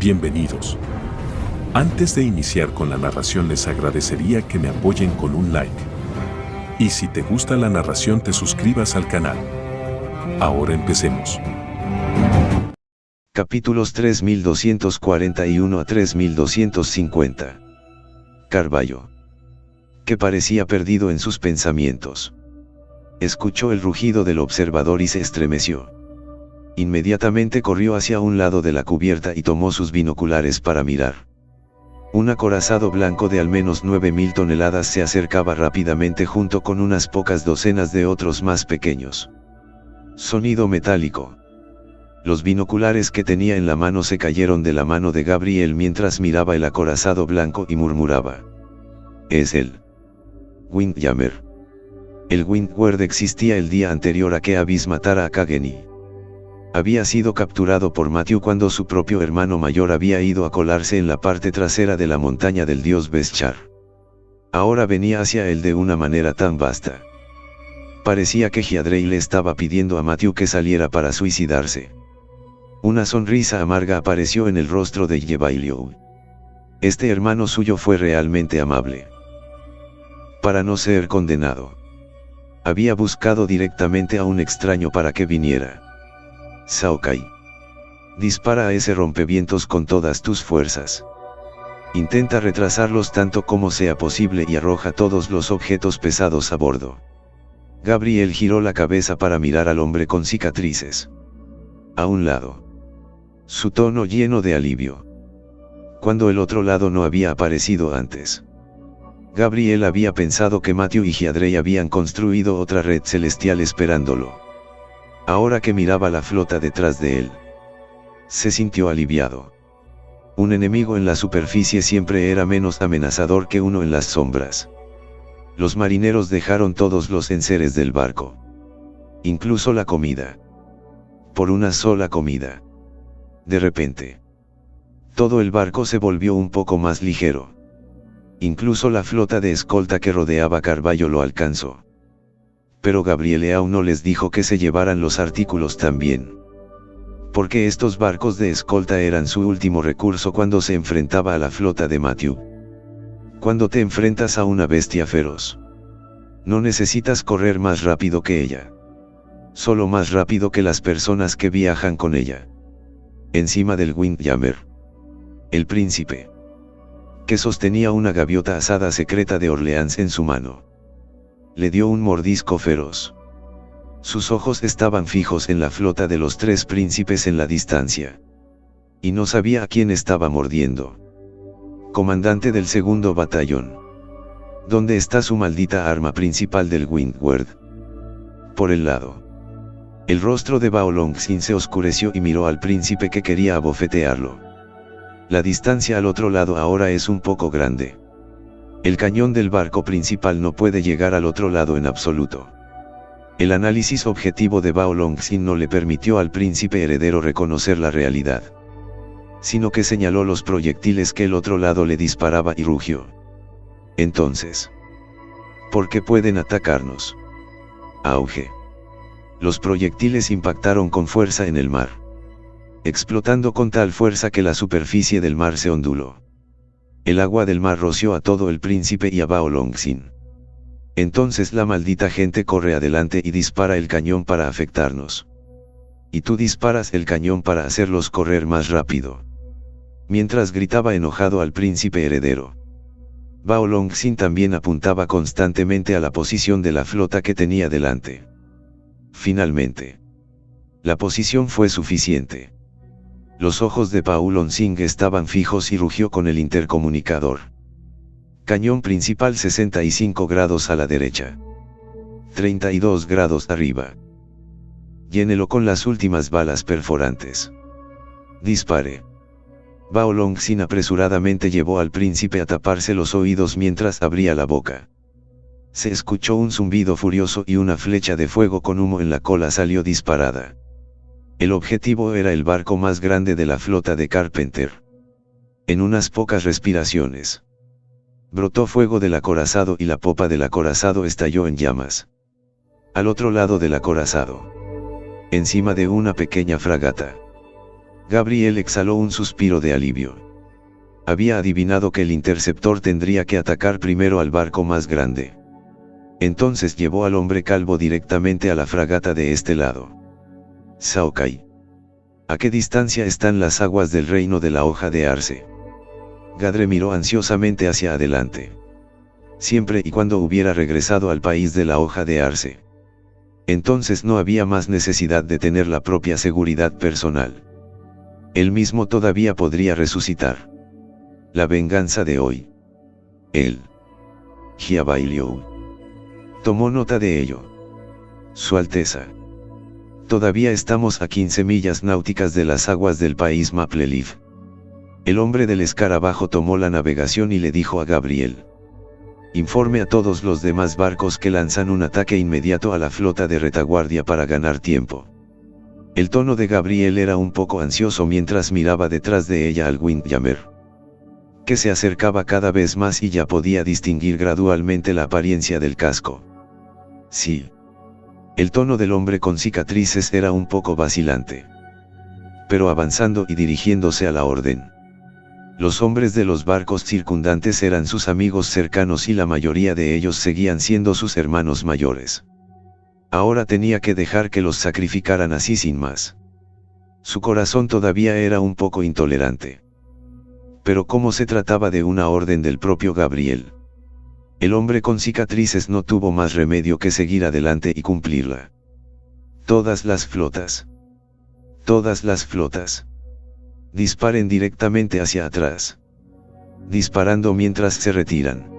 Bienvenidos. Antes de iniciar con la narración les agradecería que me apoyen con un like. Y si te gusta la narración te suscribas al canal. Ahora empecemos. Capítulos 3241 a 3250. Carballo, que parecía perdido en sus pensamientos, escuchó el rugido del observador y se estremeció. Inmediatamente corrió hacia un lado de la cubierta y tomó sus binoculares para mirar. Un acorazado blanco de al menos 9.000 toneladas se acercaba rápidamente junto con unas pocas docenas de otros más pequeños. Sonido metálico. Los binoculares que tenía en la mano se cayeron de la mano de Gabriel mientras miraba el acorazado blanco y murmuraba: «Es el Windjammer. El Windward existía el día anterior a que Abyss matara a Kageni. Había sido capturado por Matthew cuando su propio hermano mayor había ido a colarse en la parte trasera de la montaña del dios Beshar. Ahora venía hacia él de una manera tan vasta. Parecía que Hyadrei le estaba pidiendo a Matthew que saliera para suicidarse». Una sonrisa amarga apareció en el rostro de Yebailiou. Este hermano suyo fue realmente amable. Para no ser condenado, había buscado directamente a un extraño para que viniera. Saokai, dispara a ese rompevientos con todas tus fuerzas. Intenta retrasarlos tanto como sea posible y arroja todos los objetos pesados a bordo. Gabriel giró la cabeza para mirar al hombre con cicatrices. A un lado. Su tono lleno de alivio. Cuando el otro lado no había aparecido antes. Gabriel había pensado que Matthew y Hyadrei habían construido otra red celestial esperándolo. Ahora que miraba la flota detrás de él, se sintió aliviado. Un enemigo en la superficie siempre era menos amenazador que uno en las sombras. Los marineros dejaron todos los enseres del barco. Incluso la comida. Por una sola comida. De repente, todo el barco se volvió un poco más ligero. Incluso la flota de escolta que rodeaba Carballo lo alcanzó. Pero Gabriel aún no les dijo que se llevaran los artículos también. Porque estos barcos de escolta eran su último recurso cuando se enfrentaba a la flota de Matthew. Cuando te enfrentas a una bestia feroz, no necesitas correr más rápido que ella. Solo más rápido que las personas que viajan con ella. Encima del Windjammer, el príncipe, que sostenía una gaviota asada secreta de Orleans en su mano, le dio un mordisco feroz. Sus ojos estaban fijos en la flota de los tres príncipes en la distancia. Y no sabía a quién estaba mordiendo. Comandante del segundo batallón. ¿Dónde está su maldita arma principal del Windward? Por el lado. El rostro de Bao Longxin se oscureció y miró al príncipe que quería abofetearlo. La distancia al otro lado ahora es un poco grande. El cañón del barco principal no puede llegar al otro lado en absoluto. El análisis objetivo de Bao Longxin no le permitió al príncipe heredero reconocer la realidad. Sino que señaló los proyectiles que el otro lado le disparaba y rugió. Entonces, ¿por qué pueden atacarnos? Auge. Los proyectiles impactaron con fuerza en el mar, explotando con tal fuerza que la superficie del mar se onduló. El agua del mar roció a todo el príncipe y a Bao Longxin. Entonces la maldita gente corre adelante y dispara el cañón para afectarnos. Y tú disparas el cañón para hacerlos correr más rápido. Mientras gritaba enojado al príncipe heredero, Bao Longxin también apuntaba constantemente a la posición de la flota que tenía delante. Finalmente, la posición fue suficiente. Los ojos de Bao Longxin estaban fijos y rugió con el intercomunicador. Cañón principal 65 grados a la derecha. 32 grados arriba. Llénelo con las últimas balas perforantes. Dispare. Bao Longxin apresuradamente llevó al príncipe a taparse los oídos mientras abría la boca. Se escuchó un zumbido furioso y una flecha de fuego con humo en la cola salió disparada. El objetivo era el barco más grande de la flota de Carpenter. En unas pocas respiraciones, brotó fuego del acorazado y la popa del acorazado estalló en llamas. Al otro lado del acorazado, encima de una pequeña fragata, Gabriel exhaló un suspiro de alivio. Había adivinado que el interceptor tendría que atacar primero al barco más grande. Entonces llevó al hombre calvo directamente a la fragata de este lado. Saokai. ¿A qué distancia están las aguas del reino de la hoja de arce? Gadre miró ansiosamente hacia adelante. Siempre y cuando hubiera regresado al país de la hoja de arce. Entonces no había más necesidad de tener la propia seguridad personal. Él mismo todavía podría resucitar. La venganza de hoy. Él. Jiabailiou. Tomó nota de ello. Su Alteza. Todavía estamos a 15 millas náuticas de las aguas del país Maple Leaf. El hombre del escarabajo tomó la navegación y le dijo a Gabriel. Informe a todos los demás barcos que lanzan un ataque inmediato a la flota de retaguardia para ganar tiempo. El tono de Gabriel era un poco ansioso mientras miraba detrás de ella al Windjammer, que se acercaba cada vez más y ya podía distinguir gradualmente la apariencia del casco. Sí. El tono del hombre con cicatrices era un poco vacilante. Pero avanzando y dirigiéndose a la orden. Los hombres de los barcos circundantes eran sus amigos cercanos y la mayoría de ellos seguían siendo sus hermanos mayores. Ahora tenía que dejar que los sacrificaran así sin más. Su corazón todavía era un poco intolerante. Pero como se trataba de una orden del propio Gabriel, el hombre con cicatrices no tuvo más remedio que seguir adelante y cumplirla. Todas las flotas. Todas las flotas. Disparen directamente hacia atrás. Disparando mientras se retiran.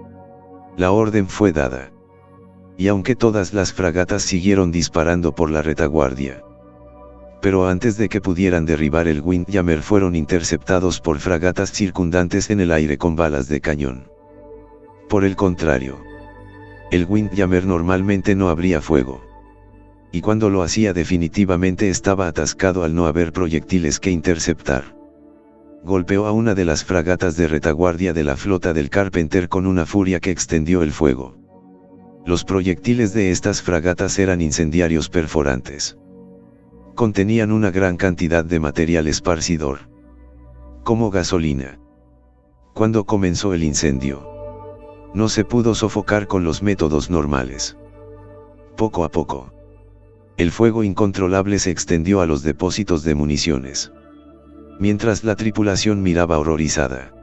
La orden fue dada. Y aunque todas las fragatas siguieron disparando por la retaguardia. Pero antes de que pudieran derribar el Windjammer fueron interceptados por fragatas circundantes en el aire con balas de cañón. Por el contrario, el Windjammer normalmente no abría fuego. Y cuando lo hacía definitivamente estaba atascado al no haber proyectiles que interceptar. Golpeó a una de las fragatas de retaguardia de la flota del Carpenter con una furia que extendió el fuego. Los proyectiles de estas fragatas eran incendiarios perforantes. Contenían una gran cantidad de material esparcidor. Como gasolina. Cuando comenzó el incendio, no se pudo sofocar con los métodos normales. Poco a poco, el fuego incontrolable se extendió a los depósitos de municiones. Mientras la tripulación miraba horrorizada,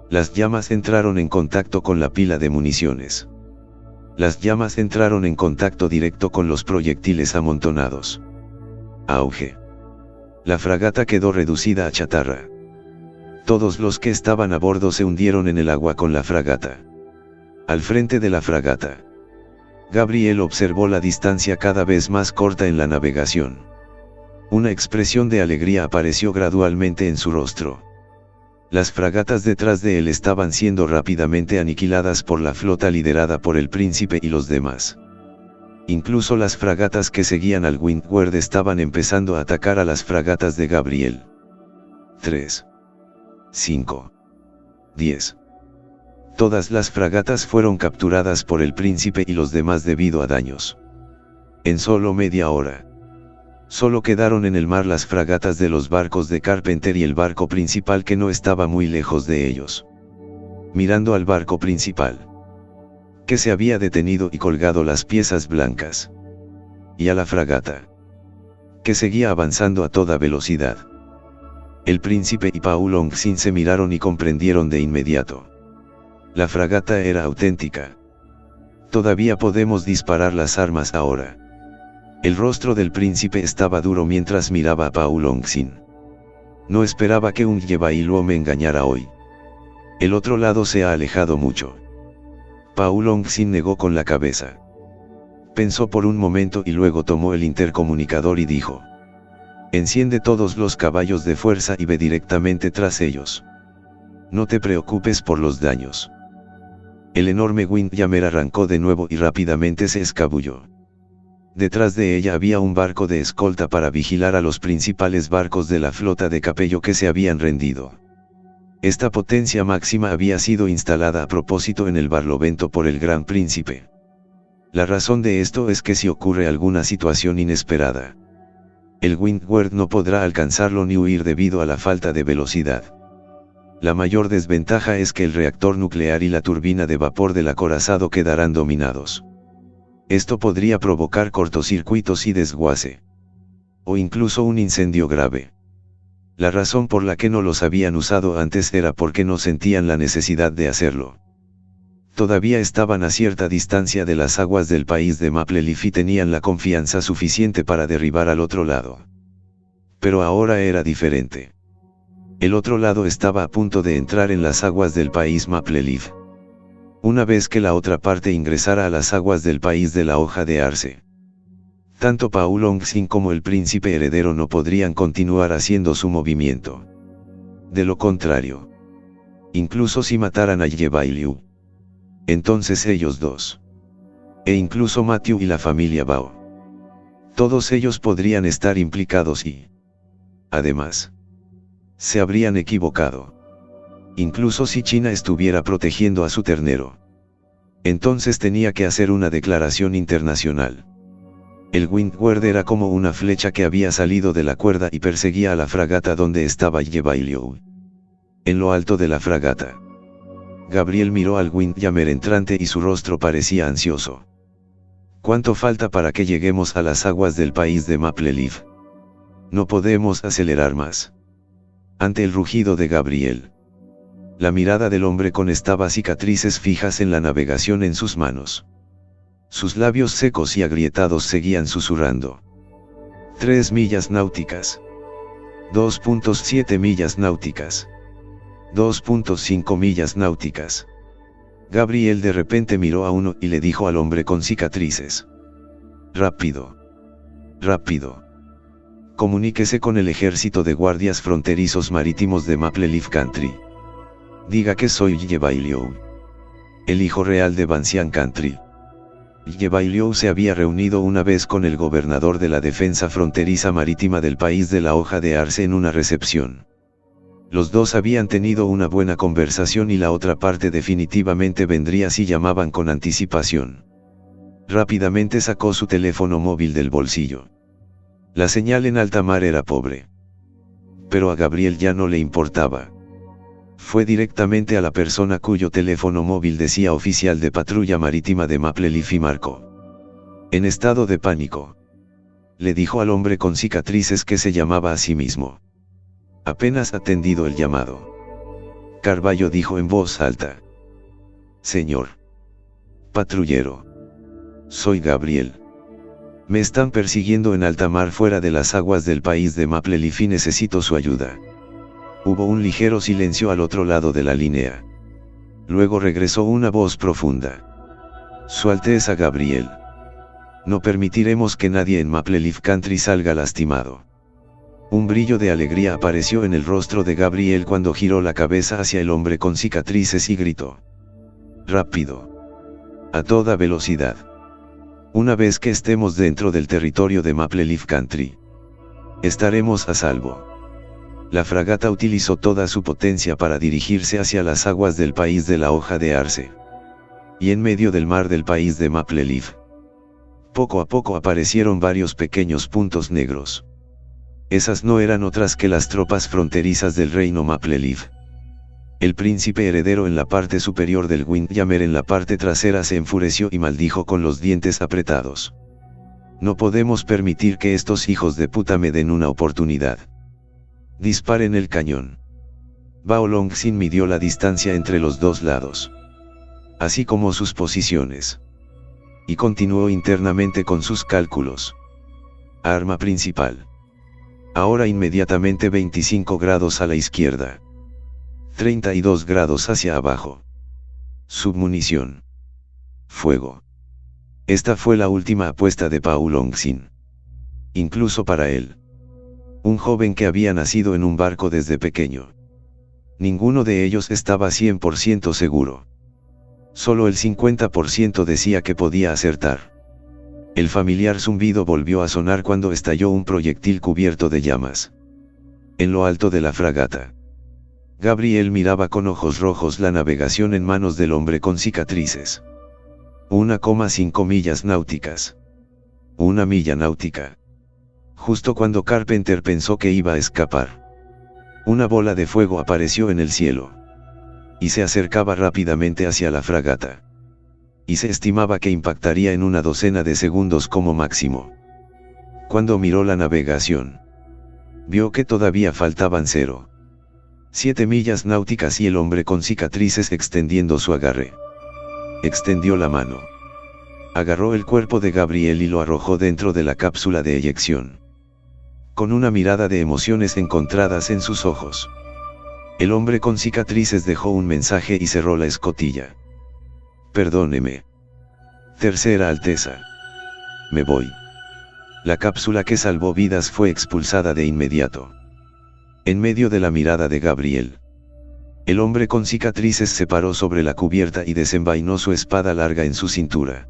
las llamas entraron en contacto con la pila de municiones. Las llamas entraron en contacto directo con los proyectiles amontonados. Auge. La fragata quedó reducida a chatarra. Todos los que estaban a bordo se hundieron en el agua con la fragata. Al frente de la fragata, Gabriel observó la distancia cada vez más corta en la navegación. Una expresión de alegría apareció gradualmente en su rostro. Las fragatas detrás de él estaban siendo rápidamente aniquiladas por la flota liderada por el príncipe y los demás. Incluso las fragatas que seguían al Windward estaban empezando a atacar a las fragatas de Gabriel. 3. 5. 10. Todas las fragatas fueron capturadas por el príncipe y los demás debido a daños. En solo media hora. Solo quedaron en el mar las fragatas de los barcos de Carpenter y el barco principal que no estaba muy lejos de ellos. Mirando al barco principal, que se había detenido y colgado las piezas blancas. Y a la fragata, que seguía avanzando a toda velocidad. El príncipe y Paul Ongsin se miraron y comprendieron de inmediato. La fragata era auténtica. Todavía podemos disparar las armas ahora. El rostro del príncipe estaba duro mientras miraba a Paul Ongsin. No esperaba que un Yebailwo me engañara hoy. El otro lado se ha alejado mucho. Paul Ongsin negó con la cabeza. Pensó por un momento y luego tomó el intercomunicador y dijo: enciende todos los caballos de fuerza y ve directamente tras ellos. No te preocupes por los daños. El enorme Windjammer arrancó de nuevo y rápidamente se escabulló. Detrás de ella había un barco de escolta para vigilar a los principales barcos de la flota de Capello que se habían rendido. Esta potencia máxima había sido instalada a propósito en el Barlovento por el Gran Príncipe. La razón de esto es que si ocurre alguna situación inesperada, El Windward no podrá alcanzarlo ni huir debido a la falta de velocidad. La mayor desventaja es que el reactor nuclear y la turbina de vapor del acorazado quedarán dominados. Esto podría provocar cortocircuitos y desguace. O incluso un incendio grave. La razón por la que no los habían usado antes era porque no sentían la necesidad de hacerlo. Todavía estaban a cierta distancia de las aguas del país de Maple Leaf y tenían la confianza suficiente para derribar al otro lado. Pero ahora era diferente. El otro lado estaba a punto de entrar en las aguas del país Maple Leaf. Una vez que la otra parte ingresara a las aguas del país de la hoja de arce, tanto Paul Ongsin como el príncipe heredero no podrían continuar haciendo su movimiento. De lo contrario, incluso si mataran a Ye Bailiu, entonces ellos dos, e incluso Matthew y la familia Bao, todos ellos podrían estar implicados y, además, se habrían equivocado. Incluso si China estuviera protegiendo a su ternero, entonces tenía que hacer una declaración internacional. El Windward era como una flecha que había salido de la cuerda y perseguía a la fragata donde estaba Ye Bailiu. En lo alto de la fragata, Gabriel miró al Windjammer entrante y su rostro parecía ansioso. ¿Cuánto falta para que lleguemos a las aguas del país de Maple Leaf? No podemos acelerar más. Ante el rugido de Gabriel, la mirada del hombre constaba cicatrices fijas en la navegación en sus manos. Sus labios secos y agrietados seguían susurrando. 3 millas náuticas. 2.7 millas náuticas. 2.5 millas náuticas. Gabriel de repente miró a uno y le dijo al hombre con cicatrices: rápido. Rápido. Comuníquese con el ejército de guardias fronterizos marítimos de Maple Leaf Country. Diga que soy Ye Bailiu, el hijo real de Bansian Country. Ye Bailiu se había reunido una vez con el gobernador de la defensa fronteriza marítima del país de la hoja de arce en una recepción. Los dos habían tenido una buena conversación y la otra parte definitivamente vendría si llamaban con anticipación. Rápidamente sacó su teléfono móvil del bolsillo. La señal en alta mar era pobre. Pero a Gabriel ya no le importaba. Fue directamente a la persona cuyo teléfono móvil decía oficial de patrulla marítima de Maple Leaf y marcó. En estado de pánico, le dijo al hombre con cicatrices que se llamaba a sí mismo. Apenas atendido el llamado, Carballo dijo en voz alta: señor patrullero, soy Gabriel. Me están persiguiendo en alta mar fuera de las aguas del país de Maple Leaf y necesito su ayuda. Hubo un ligero silencio al otro lado de la línea. Luego regresó una voz profunda. Su Alteza Gabriel. No permitiremos que nadie en Maple Leaf Country salga lastimado. Un brillo de alegría apareció en el rostro de Gabriel cuando giró la cabeza hacia el hombre con cicatrices y gritó: rápido. A toda velocidad. Una vez que estemos dentro del territorio de Maple Leaf Country, estaremos a salvo. La fragata utilizó toda su potencia para dirigirse hacia las aguas del país de la hoja de arce. Y en medio del mar del país de Maple Leaf, poco a poco aparecieron varios pequeños puntos negros. Esas no eran otras que las tropas fronterizas del reino Maple Leaf. El príncipe heredero en la parte superior del Windjammer en la parte trasera se enfureció y maldijo con los dientes apretados. No podemos permitir que estos hijos de puta me den una oportunidad. Disparen el cañón. Bao Longxin midió la distancia entre los dos lados, así como sus posiciones, y continuó internamente con sus cálculos. Arma principal. Ahora inmediatamente 25 grados a la izquierda. 32 grados hacia abajo. Submunición. Fuego. Esta fue la última apuesta de Paul Longxin. Incluso para él. Un joven que había nacido en un barco desde pequeño. Ninguno de ellos estaba 100% seguro. Solo el 50% decía que podía acertar. El familiar zumbido volvió a sonar cuando estalló un proyectil cubierto de llamas. En lo alto de la fragata, Gabriel miraba con ojos rojos la navegación en manos del hombre con cicatrices. 1,5 millas náuticas. 1 milla náutica. Justo cuando Carpenter pensó que iba a escapar, una bola de fuego apareció en el cielo, y se acercaba rápidamente hacia la fragata, y se estimaba que impactaría en una docena de segundos como máximo. Cuando miró la navegación, vio que todavía faltaban 0,7 millas náuticas y el hombre con cicatrices extendiendo su agarre. Extendió la mano, agarró el cuerpo de Gabriel y lo arrojó dentro de la cápsula de eyección. Con una mirada de emociones encontradas en sus ojos, el hombre con cicatrices dejó un mensaje y cerró la escotilla. Perdóneme, Tercera Alteza. Me voy. La cápsula que salvó vidas fue expulsada de inmediato. En medio de la mirada de Gabriel, el hombre con cicatrices se paró sobre la cubierta y desenvainó su espada larga en su cintura.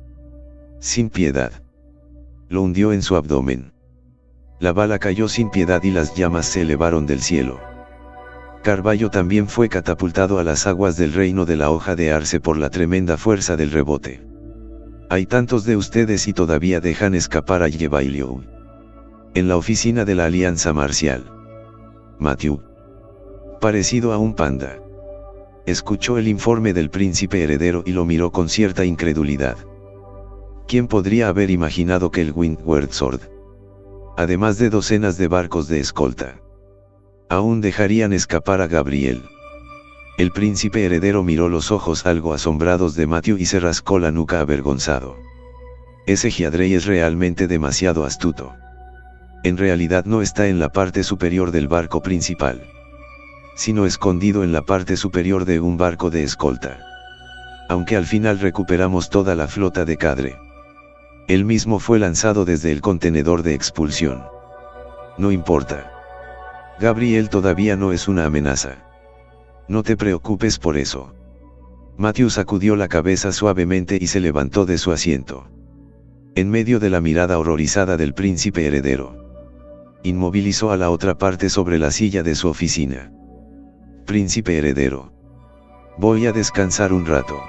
Sin piedad. Lo hundió en su abdomen. La bala cayó sin piedad y las llamas se elevaron del cielo. Carballo también fue catapultado a las aguas del reino de la hoja de arce por la tremenda fuerza del rebote. Hay tantos de ustedes y todavía dejan escapar a Yebailio. En la oficina de la Alianza Marcial, Matthew, parecido a un panda, escuchó el informe del príncipe heredero y lo miró con cierta incredulidad. ¿Quién podría haber imaginado que el Windward Sword, además de docenas de barcos de escolta, aún dejarían escapar a Gabriel? El príncipe heredero miró los ojos algo asombrados de Matthew y se rascó la nuca avergonzado. Ese Giadrey es realmente demasiado astuto. En realidad no está en la parte superior del barco principal, sino escondido en la parte superior de un barco de escolta. Aunque al final recuperamos toda la flota de Cadre, él mismo fue lanzado desde el contenedor de expulsión. No importa. Gabriel todavía no es una amenaza. No te preocupes por eso. Matthew sacudió la cabeza suavemente y se levantó de su asiento. En medio de la mirada horrorizada del príncipe heredero, inmovilizó a la otra parte sobre la silla de su oficina. Príncipe heredero, voy a descansar un rato.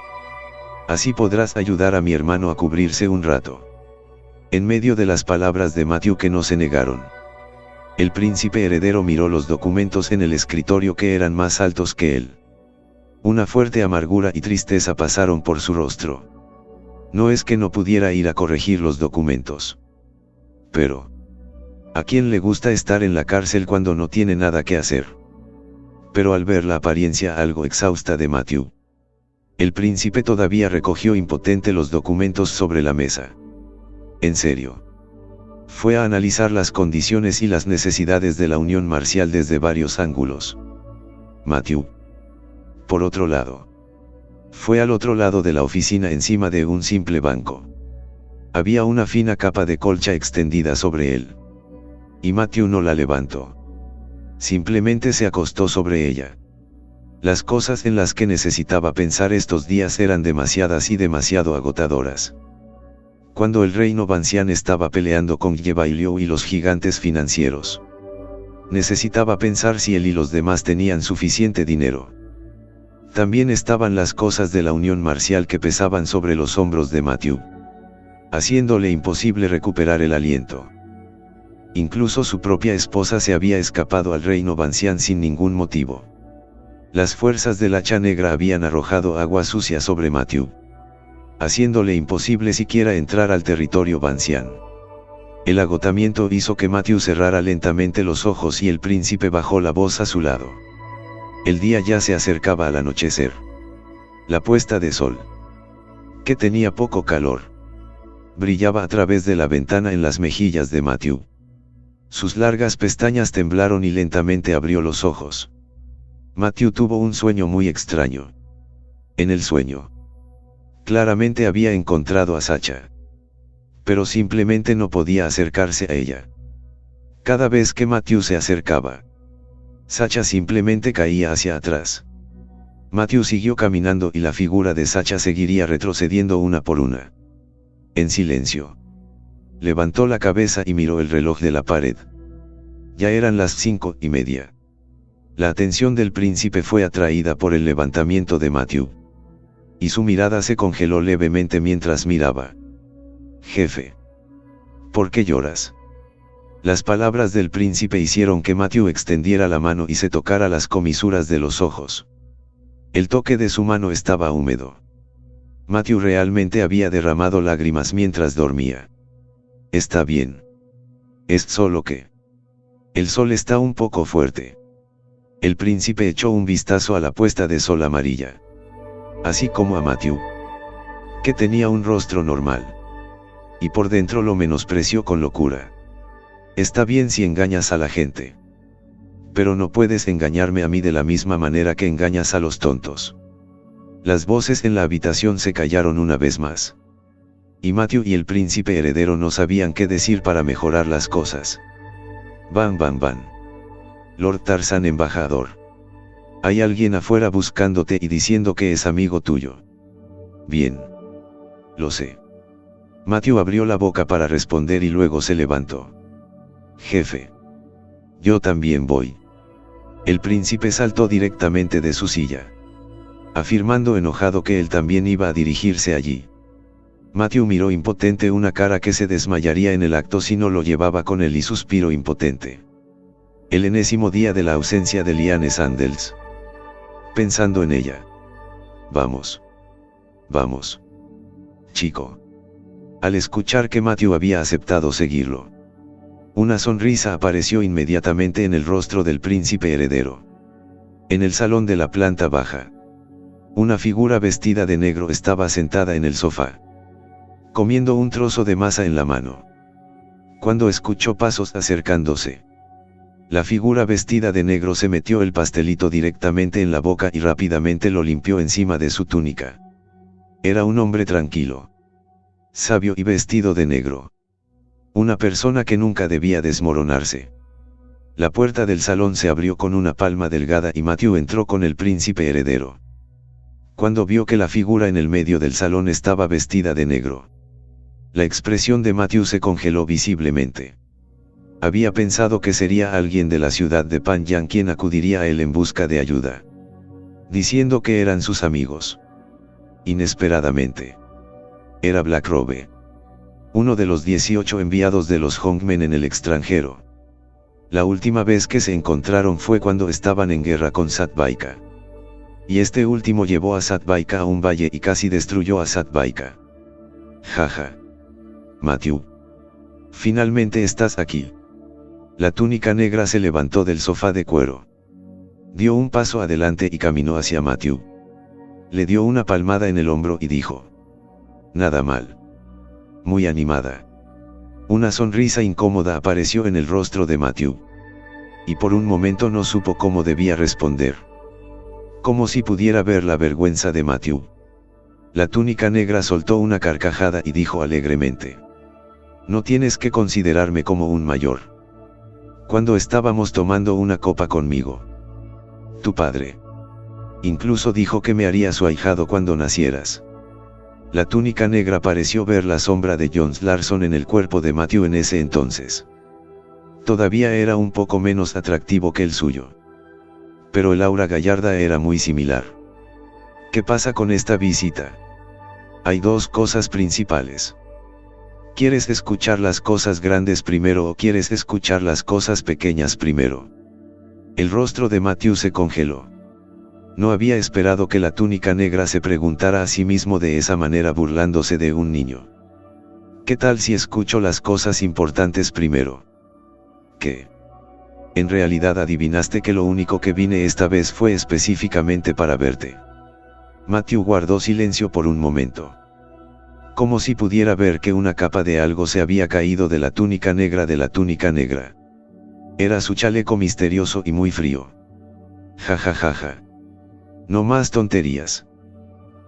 Así podrás ayudar a mi hermano a cubrirse un rato. En medio de las palabras de Matthew que no se negaron, el príncipe heredero miró los documentos en el escritorio que eran más altos que él. Una fuerte amargura y tristeza pasaron por su rostro. No es que no pudiera ir a corregir los documentos. Pero, ¿a quién le gusta estar en la cárcel cuando no tiene nada que hacer? Pero al ver la apariencia algo exhausta de Matthew, el príncipe todavía recogió impotente los documentos sobre la mesa. En serio. Fue a analizar las condiciones y las necesidades de la Unión Marcial desde varios ángulos. Matthew, por otro lado, fue al otro lado de la oficina encima de un simple banco. Había una fina capa de colcha extendida sobre él. Y Matthew no la levantó. Simplemente se acostó sobre ella. Las cosas en las que necesitaba pensar estos días eran demasiadas y demasiado agotadoras. Cuando el reino Bancian estaba peleando con Yebailio y los gigantes financieros, necesitaba pensar si él y los demás tenían suficiente dinero. También estaban las cosas de la Unión Marcial que pesaban sobre los hombros de Matthew, haciéndole imposible recuperar el aliento. Incluso su propia esposa se había escapado al reino Bancian sin ningún motivo. Las fuerzas del Hacha Negra habían arrojado agua sucia sobre Matthew, haciéndole imposible siquiera entrar al territorio Bancian. El agotamiento hizo que Matthew cerrara lentamente los ojos y el príncipe bajó la voz a su lado. El día ya se acercaba al anochecer. La puesta de sol, que tenía poco calor, brillaba a través de la ventana en las mejillas de Matthew. Sus largas pestañas temblaron y lentamente abrió los ojos. Matthew tuvo un sueño muy extraño. En el sueño, claramente había encontrado a Sacha, pero simplemente no podía acercarse a ella. Cada vez que Matthew se acercaba, Sacha simplemente caía hacia atrás. Matthew siguió caminando y la figura de Sacha seguiría retrocediendo una por una. En silencio, levantó la cabeza y miró el reloj de la pared. Ya eran las 5:30. La atención del príncipe fue atraída por el levantamiento de Matthew, y su mirada se congeló levemente mientras miraba. Jefe, ¿por qué lloras? Las palabras del príncipe hicieron que Matthew extendiera la mano y se tocara las comisuras de los ojos. El toque de su mano estaba húmedo. Matthew realmente había derramado lágrimas mientras dormía. Está bien. Es solo que el sol está un poco fuerte. El príncipe echó un vistazo a la puesta de sol amarilla. Así como a Matthew, que tenía un rostro normal. Y por dentro lo menospreció con locura. Está bien si engañas a la gente. Pero no puedes engañarme a mí de la misma manera que engañas a los tontos. Las voces en la habitación se callaron una vez más. Y Matthew y el príncipe heredero no sabían qué decir para mejorar las cosas. Van. Lord Tarzan embajador. Hay alguien afuera buscándote y diciendo que es amigo tuyo. Bien. Lo sé. Matthew abrió la boca para responder y luego se levantó. Jefe. Yo también voy. El príncipe saltó directamente de su silla, afirmando enojado que él también iba a dirigirse allí. Matthew miró impotente una cara que se desmayaría en el acto si no lo llevaba con él y suspiró impotente. El enésimo día de la ausencia de Liane Sandels. Pensando en ella. Vamos. Chico. Al escuchar que Matthew había aceptado seguirlo, una sonrisa apareció inmediatamente en el rostro del príncipe heredero. En el salón de la planta baja, una figura vestida de negro estaba sentada en el sofá, comiendo un trozo de masa en la mano. Cuando escuchó pasos acercándose, la figura vestida de negro se metió el pastelito directamente en la boca y rápidamente lo limpió encima de su túnica. Era un hombre tranquilo, sabio y vestido de negro. Una persona que nunca debía desmoronarse. La puerta del salón se abrió con una palma delgada y Matthew entró con el príncipe heredero. Cuando vio que la figura en el medio del salón estaba vestida de negro, la expresión de Matthew se congeló visiblemente. Había pensado que sería alguien de la ciudad de Panjang quien acudiría a él en busca de ayuda, diciendo que eran sus amigos. Inesperadamente, era Black Robe, uno de los 18 enviados de los Hongmen en el extranjero. La última vez que se encontraron fue cuando estaban en guerra con Satbaika. Y este último llevó a Satbaika a un valle y casi destruyó a Satbaika. Jaja. Matthew. Finalmente estás aquí. La túnica negra se levantó del sofá de cuero. Dio un paso adelante y caminó hacia Matthew. Le dio una palmada en el hombro y dijo: nada mal. Muy animada. Una sonrisa incómoda apareció en el rostro de Matthew. Y por un momento no supo cómo debía responder. Como si pudiera ver la vergüenza de Matthew. La túnica negra soltó una carcajada y dijo alegremente: no tienes que considerarme como un mayor. Cuando estábamos tomando una copa conmigo, tu padre incluso dijo que me haría su ahijado cuando nacieras. La túnica negra pareció ver la sombra de John Larson en el cuerpo de Matthew en ese entonces. Todavía era un poco menos atractivo que el suyo. Pero el aura gallarda era muy similar. ¿Qué pasa con esta visita? Hay dos cosas principales. ¿Quieres escuchar las cosas grandes primero o quieres escuchar las cosas pequeñas primero? El rostro de Matthew se congeló. No había esperado que la túnica negra se preguntara a sí mismo de esa manera burlándose de un niño. ¿Qué tal si escucho las cosas importantes primero? ¿Qué? En realidad adivinaste que lo único que vine esta vez fue específicamente para verte. Matthew guardó silencio por un momento. Como si pudiera ver que una capa de algo se había caído de la túnica negra de la túnica negra. Era su chaleco misterioso y muy frío. Ja. No más tonterías.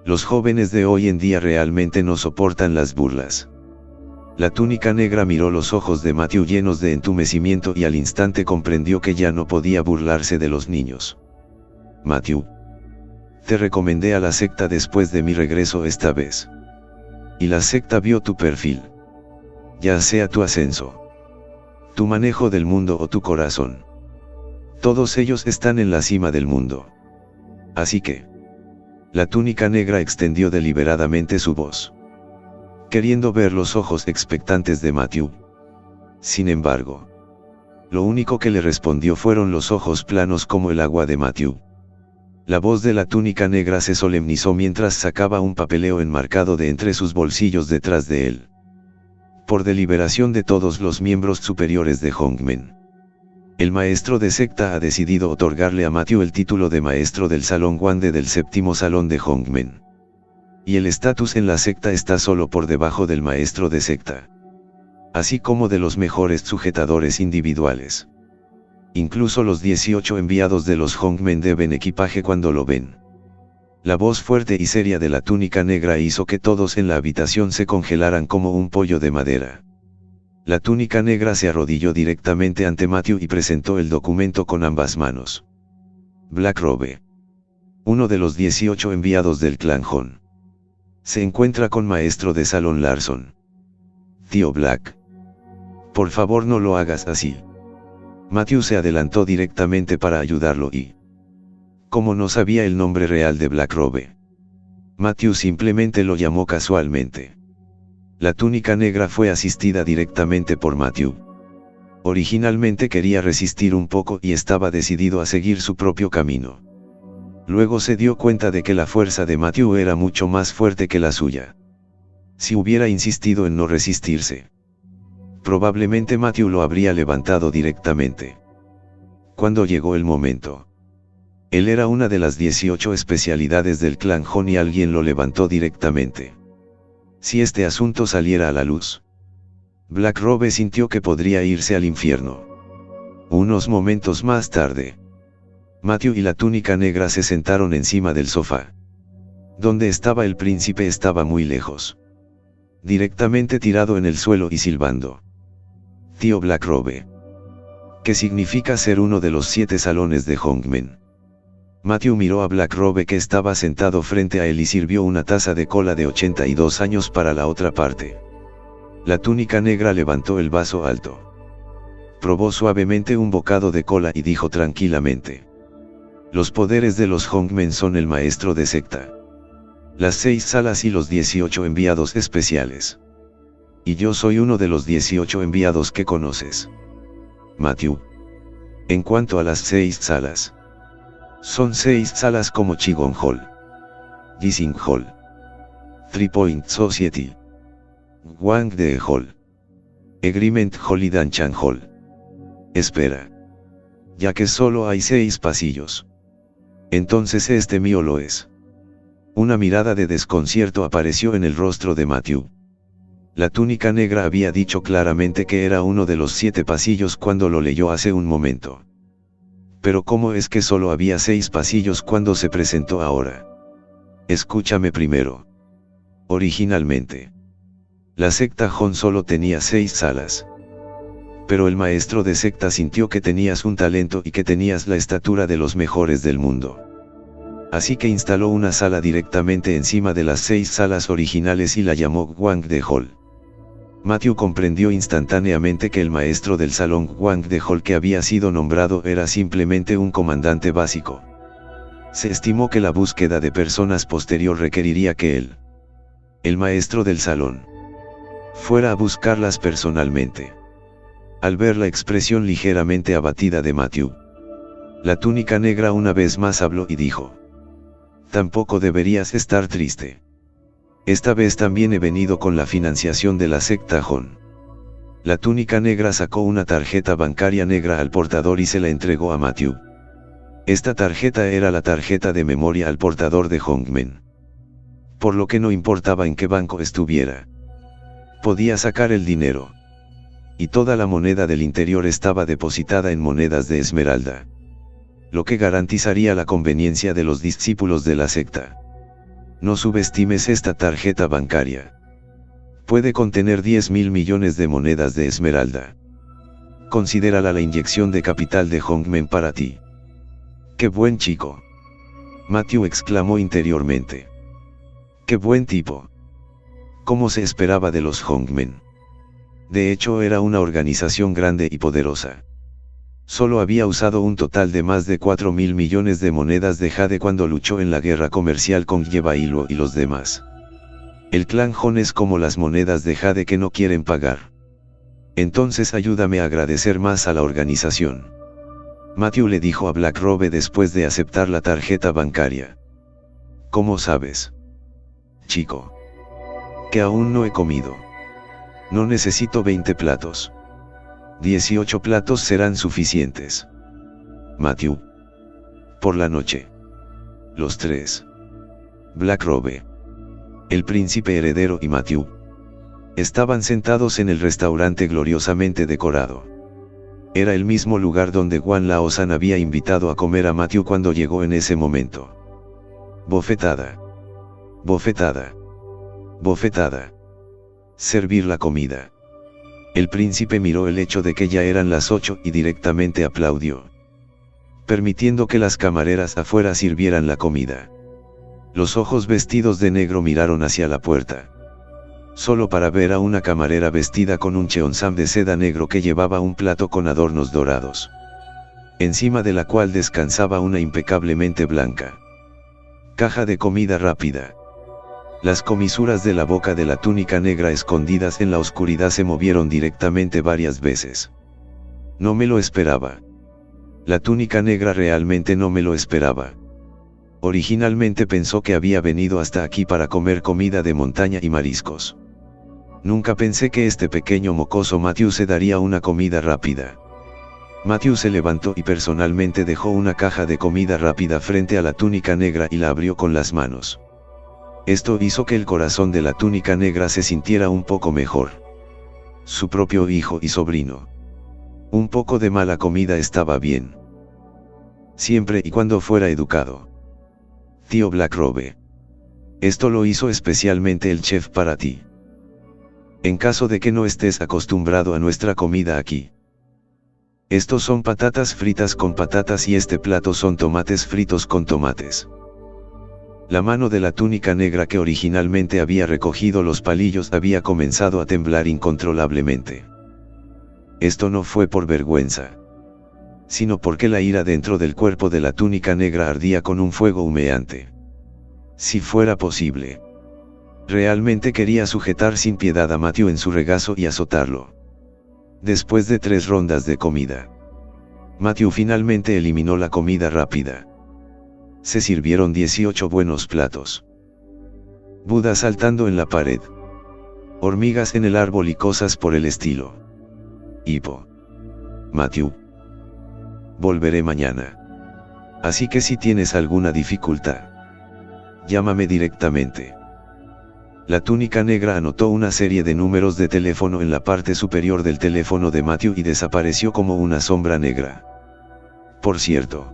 Los jóvenes de hoy en día realmente no soportan las burlas. La túnica negra miró los ojos de Matthew llenos de entumecimiento y al instante comprendió que ya no podía burlarse de los niños. Matthew. Te recomendé a la secta después de mi regreso esta vez. Y la secta vio tu perfil. Ya sea tu ascenso, tu manejo del mundo o tu corazón. Todos ellos están en la cima del mundo. Así que, la túnica negra extendió deliberadamente su voz, queriendo ver los ojos expectantes de Matthew. Sin embargo, Lo único que le respondió fueron los ojos planos como el agua de Matthew. La voz de la túnica negra se solemnizó mientras sacaba un papeleo enmarcado de entre sus bolsillos detrás de él. Por deliberación de todos los miembros superiores de Hongmen, el maestro de secta ha decidido otorgarle a Matthew el título de maestro del Salón Wande del séptimo salón de Hongmen. Y el estatus en la secta está solo por debajo del maestro de secta, así como de los mejores sujetadores individuales. Incluso los 18 enviados de los Hongmen deben equipaje cuando lo ven. La voz fuerte y seria de la túnica negra hizo que todos en la habitación se congelaran como un pollo de madera. La túnica negra se arrodilló directamente ante Matthew y presentó el documento con ambas manos. Black Robe, uno de los 18 enviados del clan Hon, se encuentra con maestro de salón Larson. Tío Black, por favor no lo hagas así. Matthew se adelantó directamente para ayudarlo y, como no sabía el nombre real de Black Robe, Matthew simplemente lo llamó casualmente. La túnica negra fue asistida directamente por Matthew. Originalmente quería resistir un poco y estaba decidido a seguir su propio camino. Luego se dio cuenta de que la fuerza de Matthew era mucho más fuerte que la suya. Si hubiera insistido en no resistirse, probablemente Matthew lo habría levantado directamente. Cuando llegó el momento, él era una de las 18 especialidades del clan Hon y alguien lo levantó directamente. Si este asunto saliera a la luz, Black Robe sintió que podría irse al infierno. Unos momentos más tarde, Matthew y la túnica negra se sentaron encima del sofá. Donde estaba el príncipe estaba muy lejos, directamente tirado en el suelo y silbando. Tío Black Robe, ¿qué significa ser uno de los 7 salones de Hongmen? Matthew miró a Black Robe que estaba sentado frente a él y sirvió una taza de cola de 82 años para la otra parte. La túnica negra levantó el vaso alto, probó suavemente un bocado de cola y dijo tranquilamente: los poderes de los Hongmen son el maestro de secta, las 6 salas y los 18 enviados especiales. Y yo soy uno de los 18 enviados que conoces, Matthew. En cuanto a las 6 salas, son 6 salas como Qigong Hall, Jising Hall, 3 Point Society, Wangde Hall, Agreement Hall y Danchan Hall. Espera, ya que solo hay 6 pasillos, entonces este mío lo es. Una mirada de desconcierto apareció en el rostro de Matthew. La túnica negra había dicho claramente que era uno de los 7 pasillos cuando lo leyó hace un momento. Pero ¿cómo es que solo había 6 pasillos cuando se presentó ahora? Escúchame primero. Originalmente, la secta Hon solo tenía 6 salas. Pero el maestro de secta sintió que tenías un talento y que tenías la estatura de los mejores del mundo. Así que instaló una sala directamente encima de las 6 salas originales y la llamó Wangde Hall. Matthew comprendió instantáneamente que el maestro del salón Wangde Hall que había sido nombrado era simplemente un comandante básico. Se estimó que la búsqueda de personas posterior requeriría que él, el maestro del salón, fuera a buscarlas personalmente. Al ver la expresión ligeramente abatida de Matthew, la túnica negra una vez más habló y dijo: tampoco deberías estar triste. Esta vez también he venido con la financiación de la secta Hon. La túnica negra sacó una tarjeta bancaria negra al portador y se la entregó a Matthew. Esta tarjeta era la tarjeta de memoria al portador de Hongmen. Por lo que no importaba en qué banco estuviera, podía sacar el dinero. Y toda la moneda del interior estaba depositada en monedas de esmeralda, lo que garantizaría la conveniencia de los discípulos de la secta. No subestimes esta tarjeta bancaria. Puede contener 10.000 millones de monedas de esmeralda. Considérala la inyección de capital de Hongmen para ti. ¡Qué buen chico!, Matthew exclamó interiormente. ¡Qué buen tipo! ¿Cómo se esperaba de los Hongmen? De hecho era una organización grande y poderosa. Solo había usado un total de más de 4.000 millones de monedas de jade cuando luchó en la guerra comercial con Yebailo y los demás. El clan Hon es como las monedas de jade que no quieren pagar. Entonces ayúdame a agradecer más a la organización. Matthew le dijo a Black Robe después de aceptar la tarjeta bancaria. ¿Cómo sabes? Chico. Que aún no he comido. No necesito 20 platos. 18 platos serán suficientes. Matthew. Por la noche. Los tres. Black Robe, el príncipe heredero y Matthew estaban sentados en el restaurante gloriosamente decorado. Era el mismo lugar donde Guan Laosan había invitado a comer a Matthew cuando llegó en ese momento. Bofetada. Bofetada. Bofetada. Servir la comida. El príncipe miró el hecho de que ya eran las 8 y directamente aplaudió, permitiendo que las camareras afuera sirvieran la comida. Los ojos vestidos de negro miraron hacia la puerta, solo para ver a una camarera vestida con un cheongsam de seda negro que llevaba un plato con adornos dorados, encima de la cual descansaba una impecablemente blanca caja de comida rápida. Las comisuras de la boca de la túnica negra escondidas en la oscuridad se movieron directamente varias veces. No me lo esperaba. La túnica negra realmente no me lo esperaba. Originalmente pensó que había venido hasta aquí para comer comida de montaña y mariscos. Nunca pensé que este pequeño mocoso Matthew se daría una comida rápida. Matthew se levantó y personalmente dejó una caja de comida rápida frente a la túnica negra y la abrió con las manos. Esto hizo que el corazón de la túnica negra se sintiera un poco mejor. Su propio hijo y sobrino. Un poco de mala comida estaba bien. Siempre y cuando fuera educado. Tío Black Robe. Esto lo hizo especialmente el chef para ti. En caso de que no estés acostumbrado a nuestra comida aquí. Estos son patatas fritas con patatas y este plato son tomates fritos con tomates. La mano de la túnica negra que originalmente había recogido los palillos había comenzado a temblar incontrolablemente. Esto no fue por vergüenza, sino porque la ira dentro del cuerpo de la túnica negra ardía con un fuego humeante. Si fuera posible, realmente quería sujetar sin piedad a Matthew en su regazo y azotarlo. Después de 3 rondas de comida, Matthew finalmente eliminó la comida rápida. Se sirvieron 18 buenos platos. Buda saltando en la pared. Hormigas en el árbol y cosas por el estilo. Hipo. Matthew. Volveré mañana. Así que si tienes alguna dificultad, llámame directamente. La túnica negra anotó una serie de números de teléfono en la parte superior del teléfono de Matthew y desapareció como una sombra negra. Por cierto,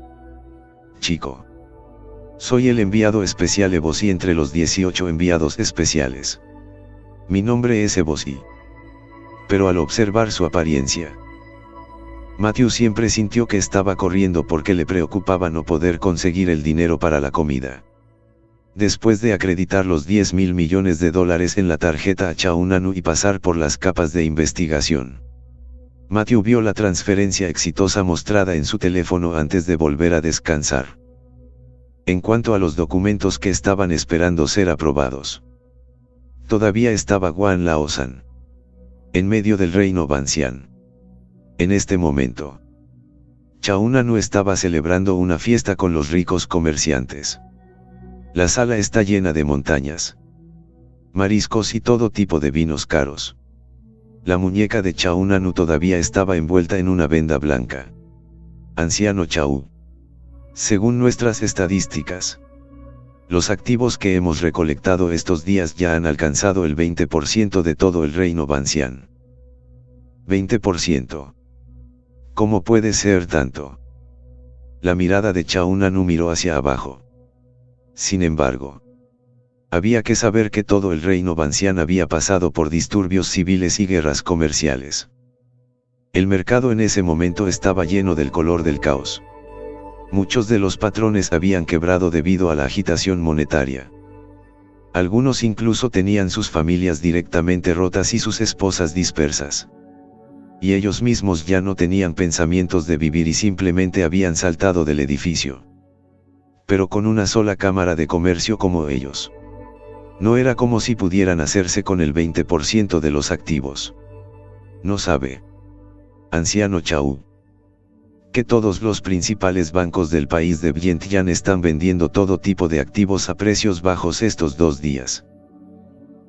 chico, soy el enviado especial Ebosi entre los 18 enviados especiales. Mi nombre es Ebosi. Pero al observar su apariencia, Matthew siempre sintió que estaba corriendo porque le preocupaba no poder conseguir el dinero para la comida. Después de acreditar los $10.000 millones en la tarjeta a Chaunanu y pasar por las capas de investigación, Matthew vio la transferencia exitosa mostrada en su teléfono antes de volver a descansar. En cuanto a los documentos que estaban esperando ser aprobados, todavía estaba Guan Laosan en medio del reino Banxian. En este momento, Chaunanu estaba celebrando una fiesta con los ricos comerciantes. La sala está llena de montañas, mariscos y todo tipo de vinos caros. La muñeca de Chaunanu todavía estaba envuelta en una venda blanca. Anciano Chau. Según nuestras estadísticas, los activos que hemos recolectado estos días ya han alcanzado el 20% de todo el reino Banxian. 20%. ¿Cómo puede ser tanto? La mirada de Chaunanu miró hacia abajo. Sin embargo, había que saber que todo el reino Banxian había pasado por disturbios civiles y guerras comerciales. El mercado en ese momento estaba lleno del color del caos. Muchos de los patrones habían quebrado debido a la agitación monetaria. Algunos incluso tenían sus familias directamente rotas y sus esposas dispersas. Y ellos mismos ya no tenían pensamientos de vivir y simplemente habían saltado del edificio. Pero con una sola cámara de comercio como ellos, no era como si pudieran hacerse con el 20% de los activos. No sabe, anciano Chau, que todos los principales bancos del país de Vientiane están vendiendo todo tipo de activos a precios bajos estos 2 días.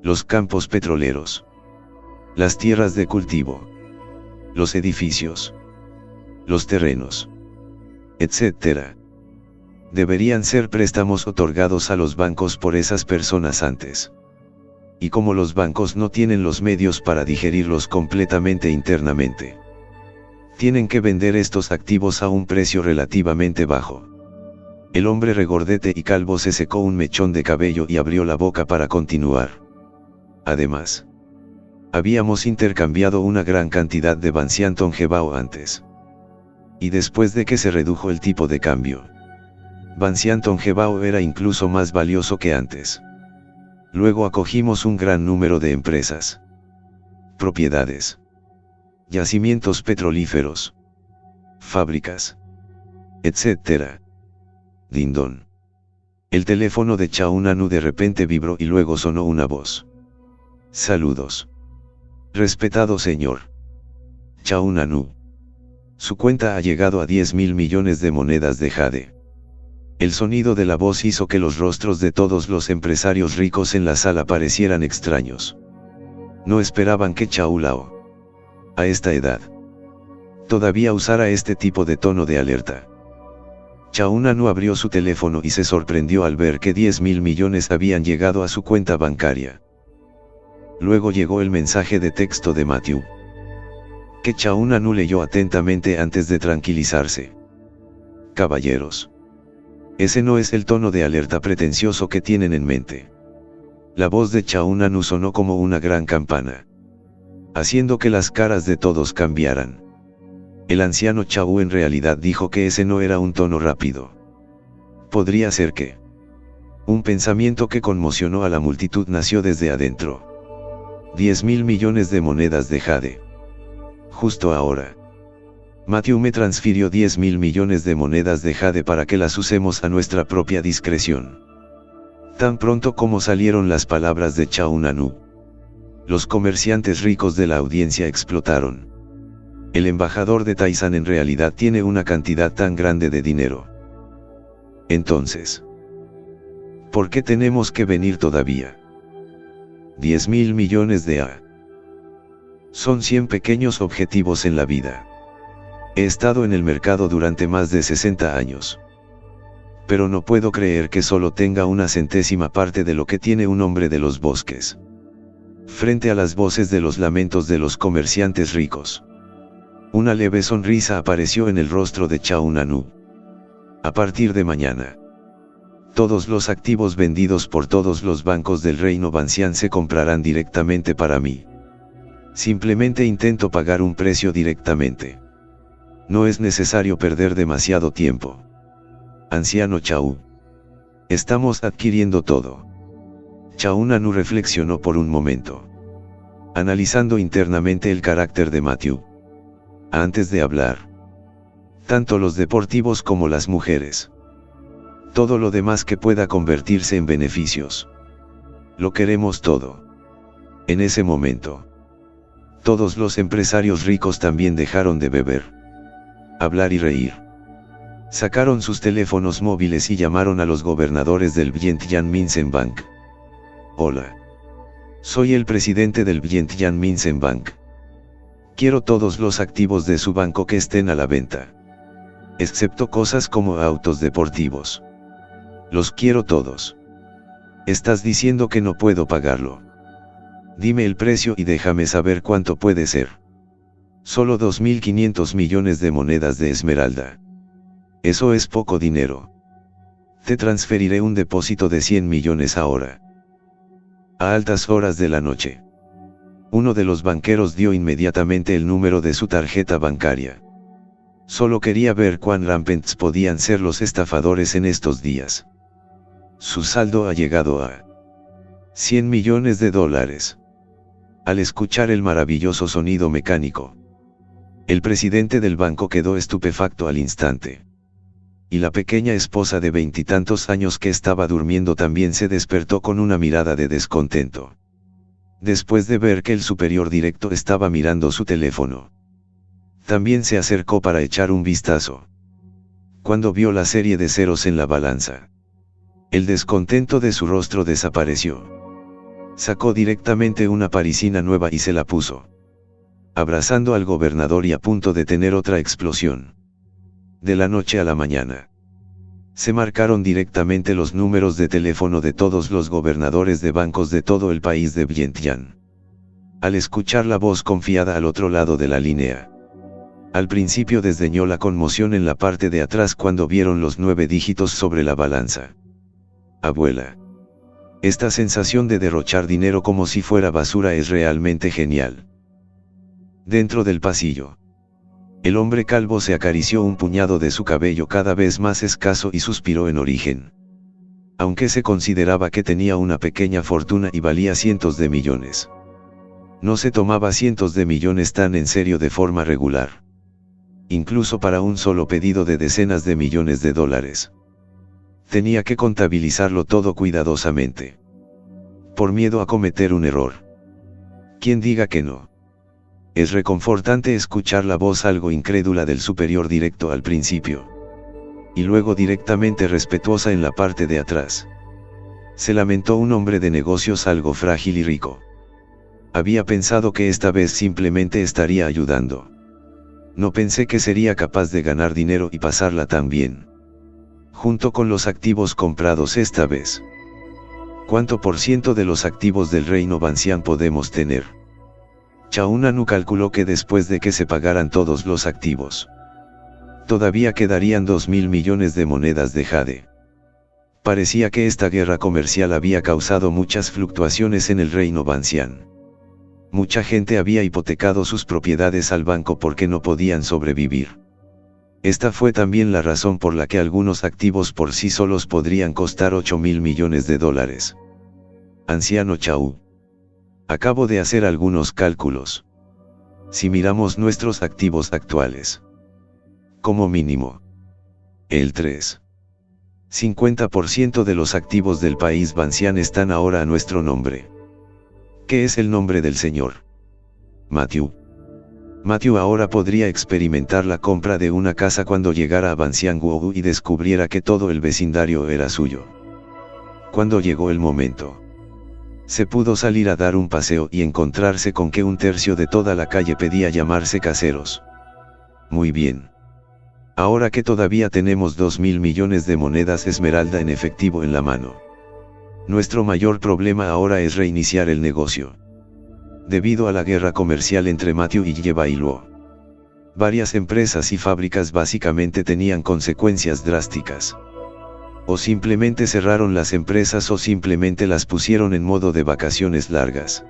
Los campos petroleros, las tierras de cultivo, los edificios, los terrenos, etc. Deberían ser préstamos otorgados a los bancos por esas personas antes. Y como los bancos no tienen los medios para digerirlos completamente internamente, tienen que vender estos activos a un precio relativamente bajo. El hombre regordete y calvo se secó un mechón de cabello y abrió la boca para continuar. Además, habíamos intercambiado una gran cantidad de Bancian Tongbao antes. Y después de que se redujo el tipo de cambio, Bancian Tongbao era incluso más valioso que antes. Luego acogimos un gran número de empresas, propiedades, yacimientos petrolíferos, fábricas, etc. Dindón. El teléfono de Chaunanu de repente vibró y luego sonó una voz. Saludos. Respetado señor Chaunanu. Su cuenta ha llegado a 10.000 millones de monedas de jade. El sonido de la voz hizo que los rostros de todos los empresarios ricos en la sala parecieran extraños. No esperaban que Chau Lao, a esta edad, todavía usara este tipo de tono de alerta. Chaunanu abrió su teléfono y se sorprendió al ver que 10.000 millones habían llegado a su cuenta bancaria. Luego llegó el mensaje de texto de Matthew, que Chaunanu leyó atentamente antes de tranquilizarse. Caballeros, ese no es el tono de alerta pretencioso que tienen en mente. La voz de Chaunanu sonó como una gran campana, haciendo que las caras de todos cambiaran. El anciano Chau en realidad dijo que ese no era un tono rápido. Podría ser que un pensamiento que conmocionó a la multitud nació desde adentro. 10.000 millones de monedas de jade. Justo ahora, Matthew me transfirió 10.000 millones de monedas de jade para que las usemos a nuestra propia discreción. Tan pronto como salieron las palabras de Chaunanu, los comerciantes ricos de la audiencia explotaron. El embajador de Taizan en realidad tiene una cantidad tan grande de dinero. Entonces, ¿por qué tenemos que venir todavía? 10.000 millones de A. Son 100 pequeños objetivos en la vida. He estado en el mercado durante más de 60 años. Pero no puedo creer que solo tenga una centésima parte de lo que tiene un hombre de los bosques. Frente a las voces de los lamentos de los comerciantes ricos, una leve sonrisa apareció en el rostro de Chaunanu. A partir de mañana, todos los activos vendidos por todos los bancos del reino Bancian se comprarán directamente para mí. Simplemente intento pagar un precio directamente. No es necesario perder demasiado tiempo. Anciano Chau. Estamos adquiriendo todo. Chaunanu reflexionó por un momento, analizando internamente el carácter de Matthew. Antes de hablar, tanto los deportivos como las mujeres, todo lo demás que pueda convertirse en beneficios, lo queremos todo. En ese momento, todos los empresarios ricos también dejaron de beber, hablar y reír. Sacaron sus teléfonos móviles y llamaron a los gobernadores del Vientiane Minsen Bank. Hola. Soy el presidente del Vientiane Minsen Bank. Quiero todos los activos de su banco que estén a la venta, excepto cosas como autos deportivos. Los quiero todos. Estás diciendo que no puedo pagarlo. Dime el precio y déjame saber cuánto puede ser. Solo 2.500 millones de monedas de esmeralda. Eso es poco dinero. Te transferiré un depósito de 100 millones ahora. A altas horas de la noche, uno de los banqueros dio inmediatamente el número de su tarjeta bancaria. Solo quería ver cuán rampants podían ser los estafadores en estos días. Su saldo ha llegado a 100 millones de dólares. Al escuchar el maravilloso sonido mecánico, el presidente del banco quedó estupefacto al instante. Y la pequeña esposa de 20 y tantos años que estaba durmiendo también se despertó con una mirada de descontento. después de ver que el superior directo estaba mirando su teléfono. También se acercó para echar un vistazo. Cuando vio la serie de ceros en la balanza, el descontento de su rostro desapareció. Sacó directamente una parisina nueva y se la puso, abrazando al gobernador y a punto de tener otra explosión. De la noche a la mañana, se marcaron directamente los números de teléfono de todos los gobernadores de bancos de todo el país de Vientiane. Al escuchar la voz confiada al otro lado de la línea, al principio desdeñó la conmoción en la parte de atrás cuando vieron los 9 dígitos sobre la balanza. Abuela, esta sensación de derrochar dinero como si fuera basura es realmente genial. Dentro del pasillo, el hombre calvo se acarició un puñado de su cabello cada vez más escaso y suspiró en origen. Aunque se consideraba que tenía una pequeña fortuna y valía cientos de millones, no se tomaba cientos de millones tan en serio de forma regular. Incluso para un solo pedido de decenas de millones de dólares. Tenía que contabilizarlo todo cuidadosamente, por miedo a cometer un error. ¿Quién diga que no? Es reconfortante escuchar la voz algo incrédula del superior directo al principio, y luego directamente respetuosa en la parte de atrás. Se lamentó un hombre de negocios algo frágil y rico. Había pensado que esta vez simplemente estaría ayudando. No pensé que sería capaz de ganar dinero y pasarla tan bien, junto con los activos comprados esta vez. ¿Cuánto por ciento de los activos del reino Bancian podemos tener? Chaunanu calculó que después de que se pagaran todos los activos, todavía quedarían 2.000 millones de monedas de jade. Parecía que esta guerra comercial había causado muchas fluctuaciones en el reino Bancian. Mucha gente había hipotecado sus propiedades al banco porque no podían sobrevivir. Esta fue también la razón por la que algunos activos por sí solos podrían costar 8.000 millones de dólares. Anciano Chau. Acabo de hacer algunos cálculos. Si miramos nuestros activos actuales, como mínimo, el 50% de los activos del país Bancian están ahora a nuestro nombre. ¿Qué es el nombre del señor? Matthew. Matthew ahora podría experimentar la compra de una casa cuando llegara a Bancian-Guo y descubriera que todo el vecindario era suyo. Cuando llegó el momento, se pudo salir a dar un paseo y encontrarse con que un tercio de toda la calle pedía llamarse caseros. Muy bien. Ahora que todavía tenemos 2.000 millones de monedas esmeralda en efectivo en la mano, nuestro mayor problema ahora es reiniciar el negocio. Debido a la guerra comercial entre Matthew y Ye-Bailuo, varias empresas y fábricas básicamente tenían consecuencias drásticas. O simplemente cerraron las empresas o simplemente las pusieron en modo de vacaciones largas.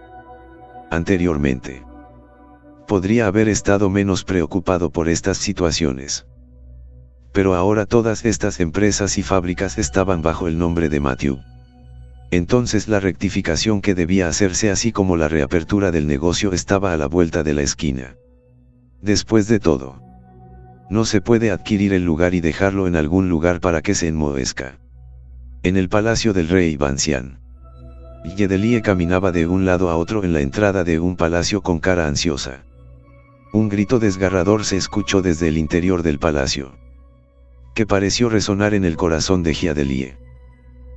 Anteriormente, podría haber estado menos preocupado por estas situaciones. Pero ahora todas estas empresas y fábricas estaban bajo el nombre de Matthew. Entonces la rectificación que debía hacerse así como la reapertura del negocio estaba a la vuelta de la esquina. Después de todo, no se puede adquirir el lugar y dejarlo en algún lugar para que se enmohezca. En el palacio del rey Bancian, Ye Delie caminaba de un lado a otro en la entrada de un palacio con cara ansiosa. Un grito desgarrador se escuchó desde el interior del palacio, que pareció resonar en el corazón de Ye Delie.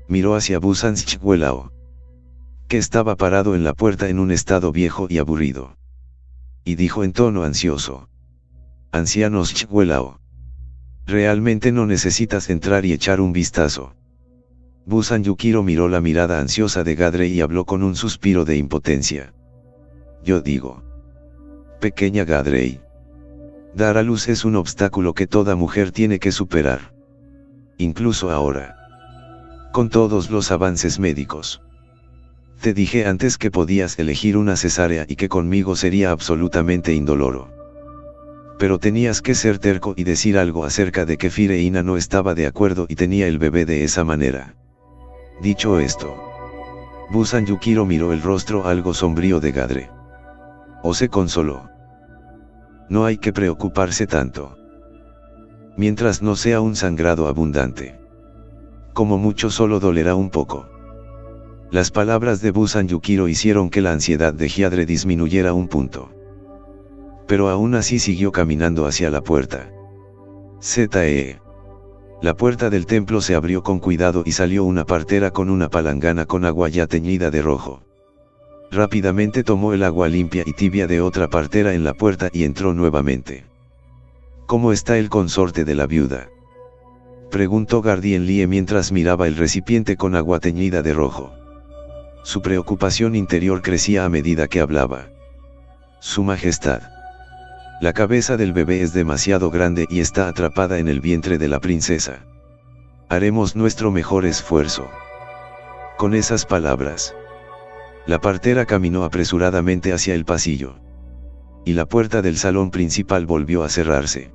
Miró hacia Busan Chhuelao, que estaba parado en la puerta en un estado viejo y aburrido, y dijo en tono ansioso: Anciano Chhuelao, realmente no necesitas entrar y echar un vistazo. Busan Yukiro miró la mirada ansiosa de Gadre y habló con un suspiro de impotencia. Yo digo, pequeña Gadrei, dar a luz es un obstáculo que toda mujer tiene que superar. Incluso ahora, con todos los avances médicos. Te dije antes que podías elegir una cesárea y que conmigo sería absolutamente indoloro. Pero tenías que ser terco y decir algo acerca de que Fireina no estaba de acuerdo y tenía el bebé de esa manera. Dicho esto, Busan Yukiro miró el rostro algo sombrío de Gadre. O se consoló. No hay que preocuparse tanto. Mientras no sea un sangrado abundante. Como mucho solo dolerá un poco. Las palabras de Busan Yukiro hicieron que la ansiedad de Hyadre disminuyera un punto. Pero aún así siguió caminando hacia la puerta. La puerta del templo se abrió con cuidado y salió una partera con una palangana con agua ya teñida de rojo. Rápidamente tomó el agua limpia y tibia de otra partera en la puerta y entró nuevamente. ¿Cómo está el consorte de la viuda?, preguntó Gardienlie mientras miraba el recipiente con agua teñida de rojo. Su preocupación interior crecía a medida que hablaba. Su Majestad. La cabeza del bebé es demasiado grande y está atrapada en el vientre de la princesa. Haremos nuestro mejor esfuerzo. Con esas palabras, la partera caminó apresuradamente hacia el pasillo. Y la puerta del salón principal volvió a cerrarse.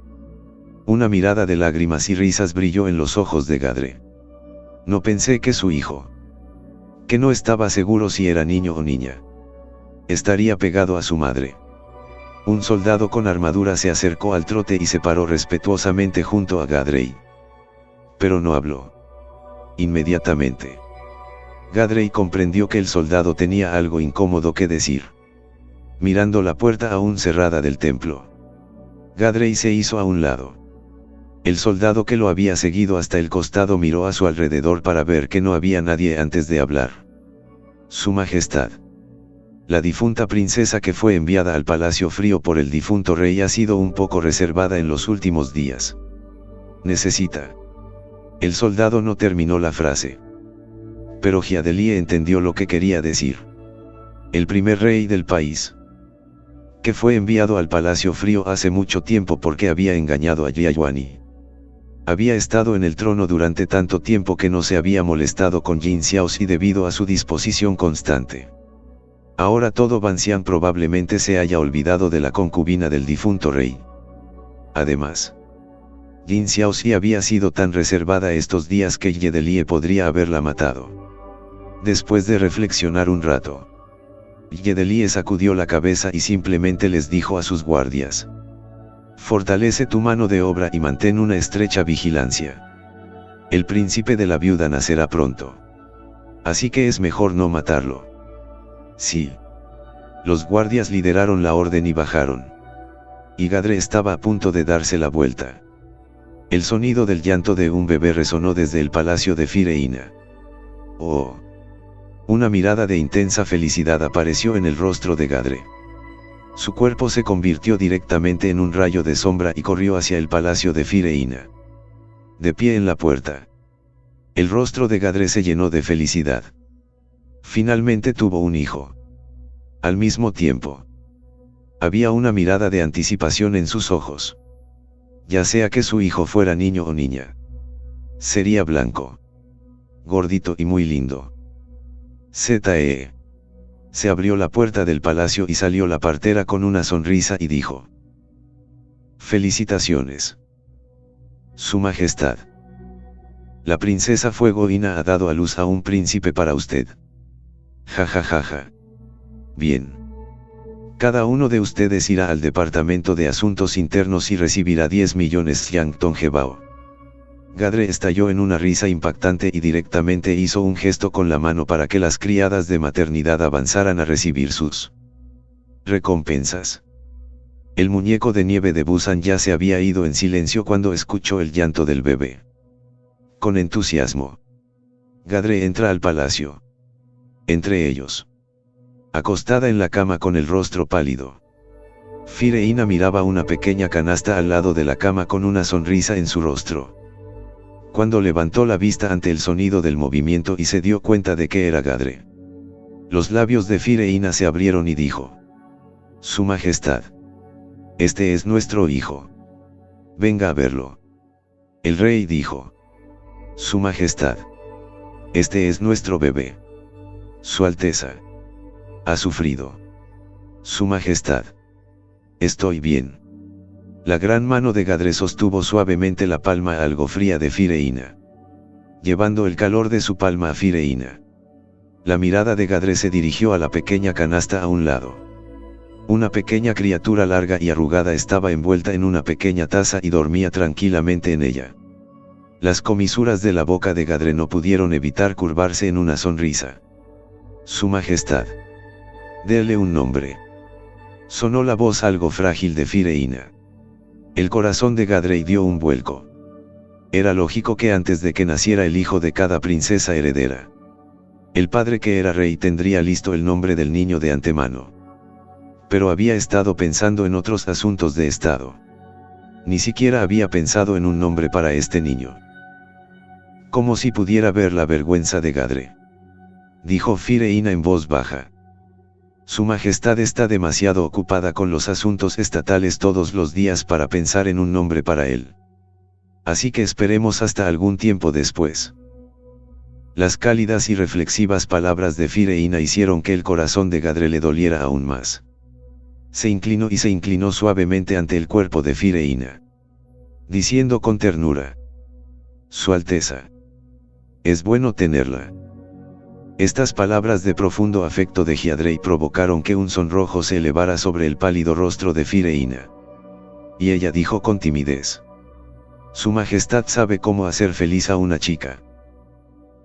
Una mirada de lágrimas y risas brilló en los ojos de Gadre. No pensé que su hijo, que no estaba seguro si era niño o niña, estaría pegado a su madre. Un soldado con armadura se acercó al trote y se paró respetuosamente junto a Gadrei. Pero no habló. Inmediatamente, Gadrei comprendió que el soldado tenía algo incómodo que decir. Mirando la puerta aún cerrada del templo, Gadrei se hizo a un lado. El soldado que lo había seguido hasta el costado miró a su alrededor para ver que no había nadie antes de hablar. Su Majestad. La difunta princesa que fue enviada al Palacio Frío por el difunto rey ha sido un poco reservada en los últimos días. Necesita. El soldado no terminó la frase. Pero Hyadeli entendió lo que quería decir. El primer rey del país, que fue enviado al Palacio Frío hace mucho tiempo porque había engañado a Yaoyuani. Había estado en el trono durante tanto tiempo que no se había molestado con Jin Xiaoxi debido a su disposición constante. Ahora todo Banxian probablemente se haya olvidado de la concubina del difunto rey. Además, Jin Xiaoxi había sido tan reservada estos días que Yedelie podría haberla matado. Después de reflexionar un rato, Yedelie sacudió la cabeza y simplemente les dijo a sus guardias: fortalece tu mano de obra y mantén una estrecha vigilancia. El príncipe de la viuda nacerá pronto. Así que es mejor no matarlo. Sí. Los guardias lideraron la orden y bajaron. Y Gadre estaba a punto de darse la vuelta. El sonido del llanto de un bebé resonó desde el palacio de Fireina. Oh. Una mirada de intensa felicidad apareció en el rostro de Gadre. Su cuerpo se convirtió directamente en un rayo de sombra y corrió hacia el palacio de Fireina. De pie en la puerta, el rostro de Gadre se llenó de felicidad. Finalmente tuvo un hijo. Al mismo tiempo, había una mirada de anticipación en sus ojos. Ya sea que su hijo fuera niño o niña, sería blanco, gordito y muy lindo. Se abrió la puerta del palacio y salió la partera con una sonrisa y dijo: felicitaciones, Su Majestad. La princesa Fuegoina ha dado a luz a un príncipe para usted. Ja ja ja ja. Bien. Cada uno de ustedes irá al Departamento de Asuntos Internos y recibirá 10 millones Yang Tongjebao. Gadre estalló en una risa impactante y directamente hizo un gesto con la mano para que las criadas de maternidad avanzaran a recibir sus recompensas. El muñeco de nieve de Busan ya se había ido en silencio cuando escuchó el llanto del bebé. Con entusiasmo, Gadre entra al palacio. Entre ellos, acostada en la cama con el rostro pálido, Fireina miraba una pequeña canasta al lado de la cama con una sonrisa en su rostro. Cuando levantó la vista ante el sonido del movimiento y se dio cuenta de que era Gadre, los labios de Fireina se abrieron y dijo: Su Majestad. Este es nuestro hijo. Venga a verlo. El rey dijo: Su Majestad. Este es nuestro bebé. Su Alteza. Ha sufrido. Su Majestad. Estoy bien. La gran mano de Gadre sostuvo suavemente la palma algo fría de Fireina, llevando el calor de su palma a Fireina. La mirada de Gadre se dirigió a la pequeña canasta a un lado. Una pequeña criatura larga y arrugada estaba envuelta en una pequeña taza y dormía tranquilamente en ella. Las comisuras de la boca de Gadre no pudieron evitar curvarse en una sonrisa. Su Majestad. Dele un nombre. Sonó la voz algo frágil de Fireina. El corazón de Gadrey dio un vuelco. Era lógico que antes de que naciera el hijo de cada princesa heredera, el padre que era rey tendría listo el nombre del niño de antemano. Pero había estado pensando en otros asuntos de estado. Ni siquiera había pensado en un nombre para este niño. Como si pudiera ver la vergüenza de Gadre, dijo Fireina en voz baja. Su Majestad está demasiado ocupada con los asuntos estatales todos los días para pensar en un nombre para él. Así que esperemos hasta algún tiempo después. Las cálidas y reflexivas palabras de Fireina hicieron que el corazón de Gadre le doliera aún más. Se inclinó suavemente ante el cuerpo de Fireina, diciendo con ternura: Su Alteza, es bueno tenerla. Estas palabras de profundo afecto de Giadrey provocaron que un sonrojo se elevara sobre el pálido rostro de Fireina. Y ella dijo con timidez: Su Majestad sabe cómo hacer feliz a una chica.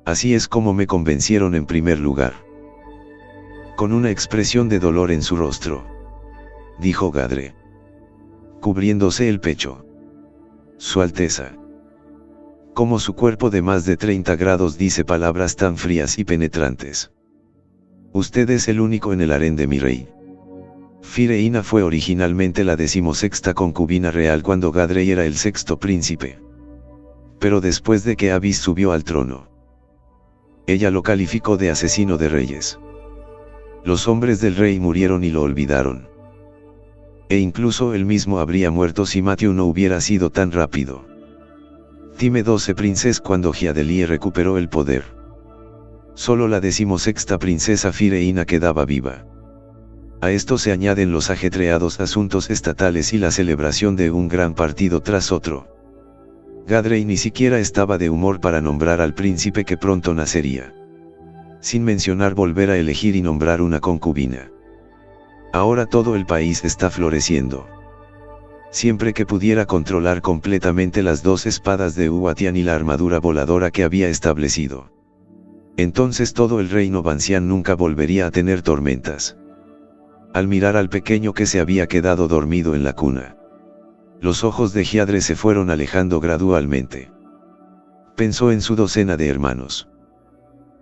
Así es como me convencieron en primer lugar. Con una expresión de dolor en su rostro, dijo Gadre, cubriéndose el pecho: Su Alteza. Como su cuerpo de más de 30 grados dice palabras tan frías y penetrantes. Usted es el único en el harén de mi rey. Fireina fue originalmente la 16ª concubina real cuando Gadrey era el 6º príncipe. Pero después de que Abis subió al trono, ella lo calificó de asesino de reyes. Los hombres del rey murieron y lo olvidaron. E incluso él mismo habría muerto si Matthew no hubiera sido tan rápido. Time 12 princes cuando Giadelie recuperó el poder. Solo la 16ª princesa Fireina quedaba viva. A esto se añaden los ajetreados asuntos estatales y la celebración de un gran partido tras otro. Gadrey ni siquiera estaba de humor para nombrar al príncipe que pronto nacería. Sin mencionar volver a elegir y nombrar una concubina. Ahora todo el país está floreciendo. Siempre que pudiera controlar completamente las 2 espadas de Uatian y la armadura voladora que había establecido, entonces todo el reino Bancian nunca volvería a tener tormentas. Al mirar al pequeño que se había quedado dormido en la cuna, los ojos de Giadre se fueron alejando gradualmente. Pensó en su docena de hermanos.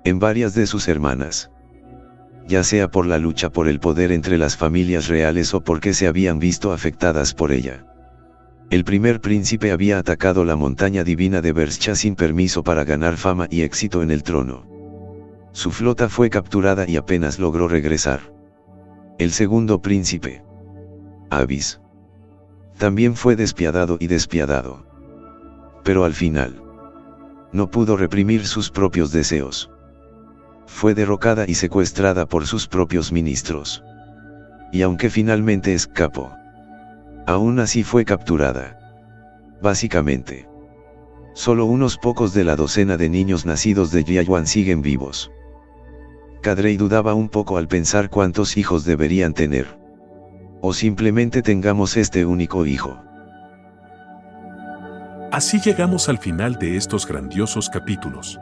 En varias de sus hermanas. Ya sea por la lucha por el poder entre las familias reales o porque se habían visto afectadas por ella. El primer príncipe había atacado la montaña divina de Bershka sin permiso para ganar fama y éxito en el trono. Su flota fue capturada y apenas logró regresar. El segundo príncipe, Abis, también fue despiadado y despiadado. Pero al final, no pudo reprimir sus propios deseos. Fue derrocada y secuestrada por sus propios ministros. Y aunque finalmente escapó, aún así fue capturada. Básicamente, solo unos pocos de la docena de niños nacidos de Jiayuan siguen vivos. Gadrey dudaba un poco al pensar cuántos hijos deberían tener. O simplemente tengamos este único hijo. Así llegamos al final de estos grandiosos capítulos.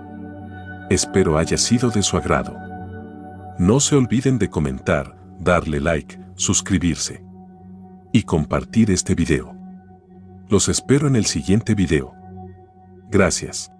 Espero haya sido de su agrado. No se olviden de comentar, darle like, suscribirse y compartir este video. Los espero en el siguiente video. Gracias.